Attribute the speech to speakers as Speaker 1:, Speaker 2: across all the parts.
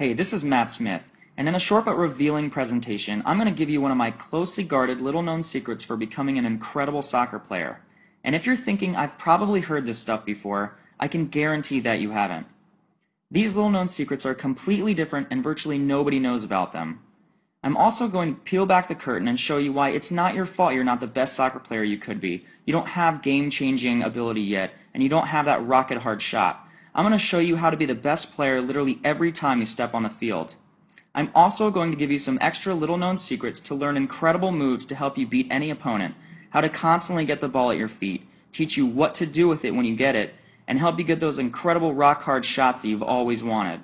Speaker 1: Hey, this is Matt Smith, and in a short but revealing presentation, I'm going to give you one of my closely guarded, little-known secrets for becoming an incredible soccer player. And if you're thinking I've probably heard this stuff before, I can guarantee that you haven't. These little-known secrets are completely different and virtually nobody knows about them. I'm also going to peel back the curtain and show you why it's not your fault you're not the best soccer player you could be. You don't have game-changing ability yet, and you don't have that rocket-hard shot. I'm going to show you how to be the best player literally every time you step on the field. I'm also going to give you some extra little-known secrets to learn incredible moves to help you beat any opponent, how to constantly get the ball at your feet, teach you what to do with it when you get it, and help you get those incredible rock-hard shots that you've always wanted.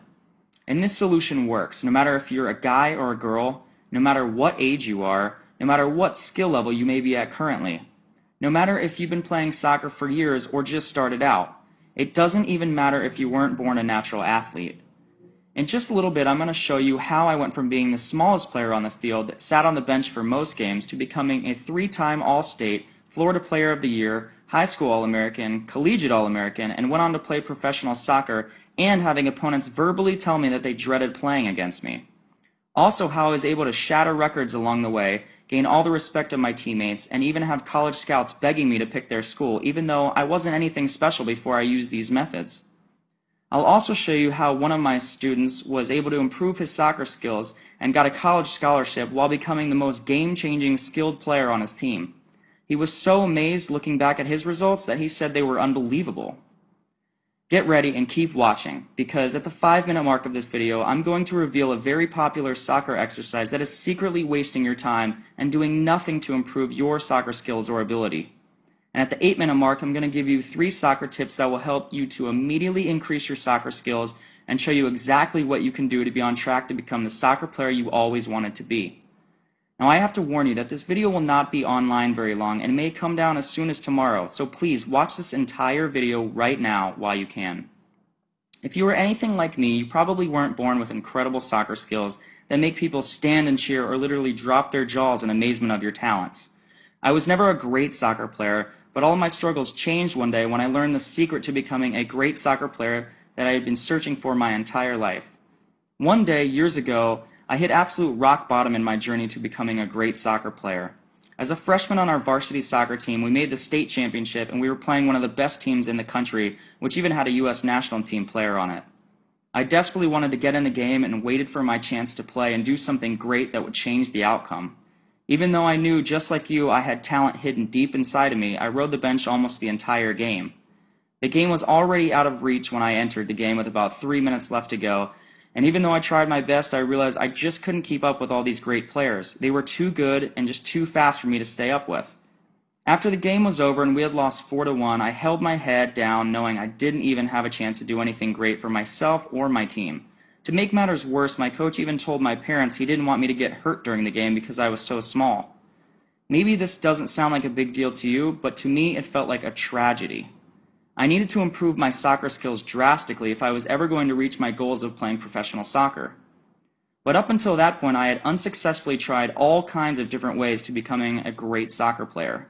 Speaker 1: And this solution works, no matter if you're a guy or a girl, no matter what age you are, no matter what skill level you may be at currently, no matter if you've been playing soccer for years or just started out. It doesn't even matter if you weren't born a natural athlete. In just a little bit, I'm going to show you how I went from being the smallest player on the field that sat on the bench for most games to becoming a 3-time All-State, Florida Player of the Year, High School All-American, Collegiate All-American, and went on to play professional soccer, and having opponents verbally tell me that they dreaded playing against me. Also, how I was able to shatter records along the way, gain all the respect of my teammates, and even have college scouts begging me to pick their school, even though I wasn't anything special before I used these methods. I'll also show you how one of my students was able to improve his soccer skills and got a college scholarship while becoming the most game-changing skilled player on his team. He was so amazed looking back at his results that he said they were unbelievable. Get ready and keep watching, because at the 5-minute mark of this video, I'm going to reveal a very popular soccer exercise that is secretly wasting your time and doing nothing to improve your soccer skills or ability. And at the 8-minute mark, I'm going to give you 3 soccer tips that will help you to immediately increase your soccer skills and show you exactly what you can do to be on track to become the soccer player you always wanted to be. Now, I have to warn you that this video will not be online very long and may come down as soon as tomorrow, so please watch this entire video right now while you can. If you were anything like me, you probably weren't born with incredible soccer skills that make people stand and cheer or literally drop their jaws in amazement of your talents. I was never a great soccer player, but all of my struggles changed one day when I learned the secret to becoming a great soccer player that I had been searching for my entire life. One day, years ago, I hit absolute rock bottom in my journey to becoming a great soccer player. As a freshman on our varsity soccer team, we made the state championship and we were playing one of the best teams in the country, which even had a U.S. national team player on it. I desperately wanted to get in the game and waited for my chance to play and do something great that would change the outcome. Even though I knew, just like you, I had talent hidden deep inside of me, I rode the bench almost the entire game. The game was already out of reach when I entered the game with about 3 minutes left to go, and even though I tried my best, I realized I just couldn't keep up with all these great players. They were too good and just too fast for me to stay up with. After the game was over and we had lost 4-1, I held my head down knowing I didn't even have a chance to do anything great for myself or my team. To make matters worse, my coach even told my parents he didn't want me to get hurt during the game because I was so small. Maybe this doesn't sound like a big deal to you, but to me it felt like a tragedy. I needed to improve my soccer skills drastically if I was ever going to reach my goals of playing professional soccer. But up until that point, I had unsuccessfully tried all kinds of different ways to becoming a great soccer player.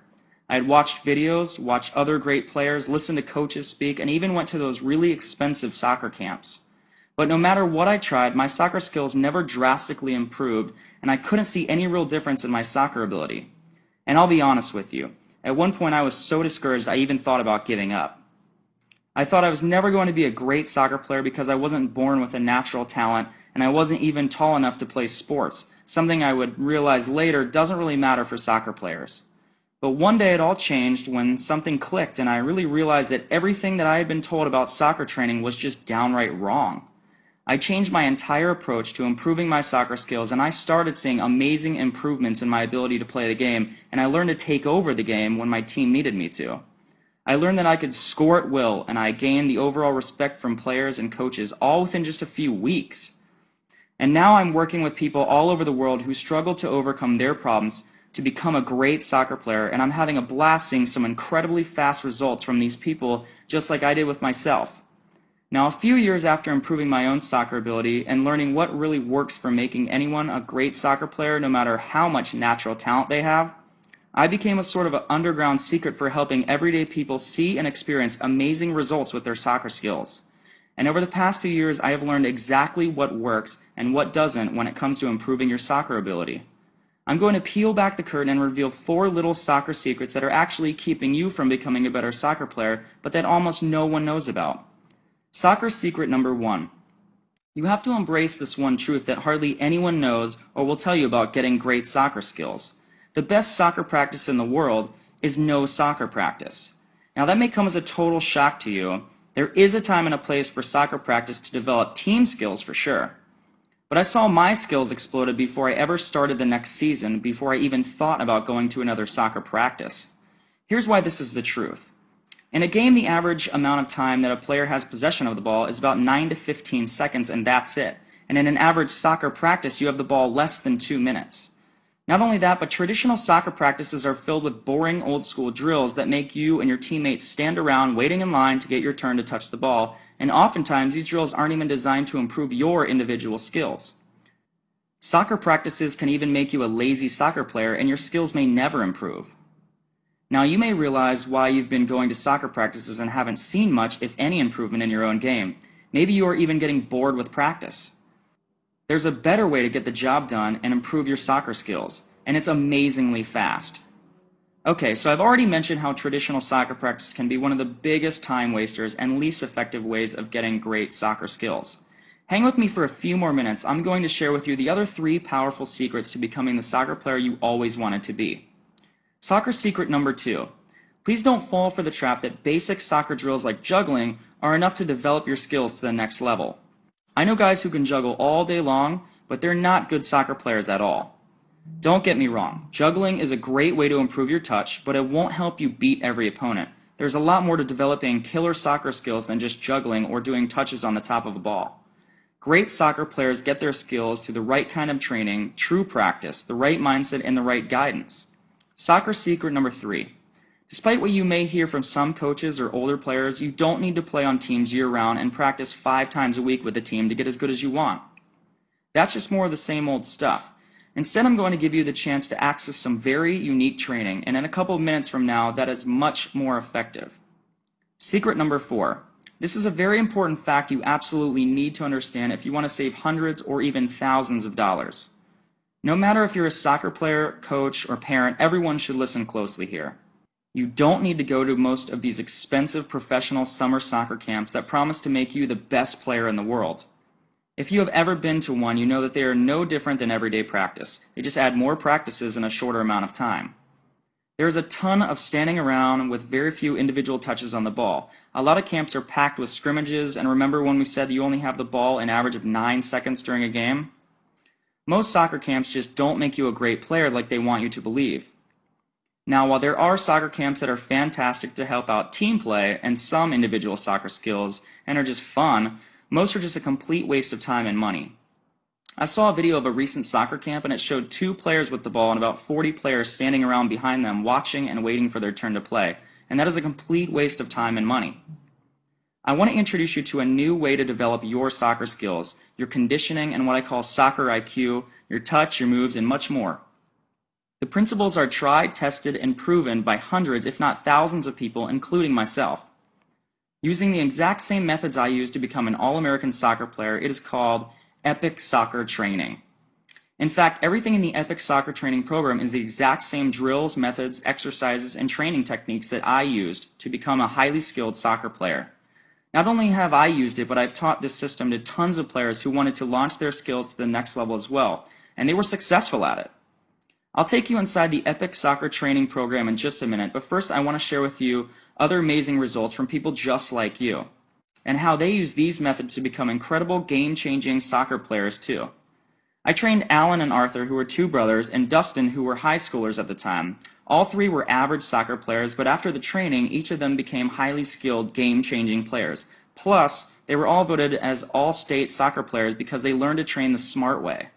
Speaker 1: I had watched videos, watched other great players, listened to coaches speak, and even went to those really expensive soccer camps. But no matter what I tried, my soccer skills never drastically improved, and I couldn't see any real difference in my soccer ability. And I'll be honest with you, at one point I was so discouraged I even thought about giving up. I thought I was never going to be a great soccer player because I wasn't born with a natural talent and I wasn't even tall enough to play sports, something I would realize later doesn't really matter for soccer players. But one day it all changed when something clicked and I really realized that everything that I had been told about soccer training was just downright wrong. I changed my entire approach to improving my soccer skills and I started seeing amazing improvements in my ability to play the game, and I learned to take over the game when my team needed me to. I learned that I could score at will, and I gained the overall respect from players and coaches all within just a few weeks. And now I'm working with people all over the world who struggle to overcome their problems to become a great soccer player, and I'm having a blast seeing some incredibly fast results from these people, just like I did with myself. Now, a few years after improving my own soccer ability and learning what really works for making anyone a great soccer player no matter how much natural talent they have, I became a sort of an underground secret for helping everyday people see and experience amazing results with their soccer skills. And over the past few years, I have learned exactly what works and what doesn't when it comes to improving your soccer ability. I'm going to peel back the curtain and reveal 4 little soccer secrets that are actually keeping you from becoming a better soccer player, but that almost no one knows about. Soccer secret number 1. You have to embrace this one truth that hardly anyone knows or will tell you about getting great soccer skills. The best soccer practice in the world is no soccer practice. Now that may come as a total shock to you. There is a time and a place for soccer practice to develop team skills for sure. But I saw my skills exploded before I ever started the next season, before I even thought about going to another soccer practice. Here's why this is the truth. In a game, the average amount of time that a player has possession of the ball is about 9 to 15 seconds, and that's it. And in an average soccer practice, you have the ball less than 2 minutes. Not only that, but traditional soccer practices are filled with boring old-school drills that make you and your teammates stand around waiting in line to get your turn to touch the ball, and oftentimes these drills aren't even designed to improve your individual skills. Soccer practices can even make you a lazy soccer player, and your skills may never improve. Now, you may realize why you've been going to soccer practices and haven't seen much, if any, improvement in your own game. Maybe you are even getting bored with practice. There's a better way to get the job done and improve your soccer skills, and it's amazingly fast. Okay, so I've already mentioned how traditional soccer practice can be one of the biggest time wasters and least effective ways of getting great soccer skills. Hang with me for a few more minutes. I'm going to share with you the other 3 powerful secrets to becoming the soccer player you always wanted to be. Soccer secret number 2. Please don't fall for the trap that basic soccer drills like juggling are enough to develop your skills to the next level. I know guys who can juggle all day long, but they're not good soccer players at all. Don't get me wrong, juggling is a great way to improve your touch, but it won't help you beat every opponent. There's a lot more to developing killer soccer skills than just juggling or doing touches on the top of a ball. Great soccer players get their skills through the right kind of training, true practice, the right mindset, and the right guidance. Soccer secret number 3. Despite what you may hear from some coaches or older players, you don't need to play on teams year-round and practice 5 times a week with a team to get as good as you want. That's just more of the same old stuff. Instead, I'm going to give you the chance to access some very unique training, and in a couple of minutes from now, that is much more effective. Secret number 4. This is a very important fact you absolutely need to understand if you want to save hundreds or even thousands of dollars. No matter if you're a soccer player, coach, or parent, everyone should listen closely here. You don't need to go to most of these expensive professional summer soccer camps that promise to make you the best player in the world. If you have ever been to one, you know that they are no different than everyday practice. They just add more practices in a shorter amount of time. There's a ton of standing around with very few individual touches on the ball. A lot of camps are packed with scrimmages, and remember when we said you only have the ball an average of 9 seconds during a game? Most soccer camps just don't make you a great player like they want you to believe. Now, while there are soccer camps that are fantastic to help out team play and some individual soccer skills and are just fun, most are just a complete waste of time and money. I saw a video of a recent soccer camp and it showed 2 players with the ball and about 40 players standing around behind them watching and waiting for their turn to play, and that is a complete waste of time and money. I want to introduce you to a new way to develop your soccer skills, your conditioning, and what I call soccer IQ, your touch, your moves, and much more. The principles are tried, tested, and proven by hundreds, if not thousands of people, including myself. Using the exact same methods I used to become an All-American soccer player, it is called Epic Soccer Training. In fact, everything in the Epic Soccer Training program is the exact same drills, methods, exercises, and training techniques that I used to become a highly skilled soccer player. Not only have I used it, but I've taught this system to tons of players who wanted to launch their skills to the next level as well, and they were successful at it. I'll take you inside the Epic Soccer Training program in just a minute, but first I want to share with you other amazing results from people just like you, and how they use these methods to become incredible game-changing soccer players too. I trained Alan and Arthur, who were 2 brothers, and Dustin, who were high schoolers at the time. All 3 were average soccer players, but after the training, each of them became highly skilled, game-changing players. Plus, they were all voted as all-state soccer players because they learned to train the smart way.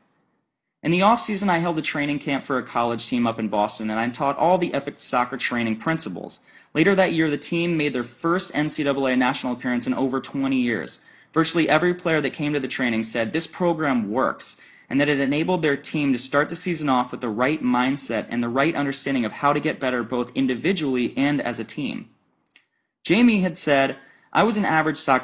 Speaker 1: In the off-season, I held a training camp for a college team up in Boston, and I taught all the Epic Soccer Training principles. Later that year, the team made their first NCAA national appearance in over 20 years. Virtually every player that came to the training said this program works, and that it enabled their team to start the season off with the right mindset and the right understanding of how to get better both individually and as a team. Jamie had said, "I was an average soccer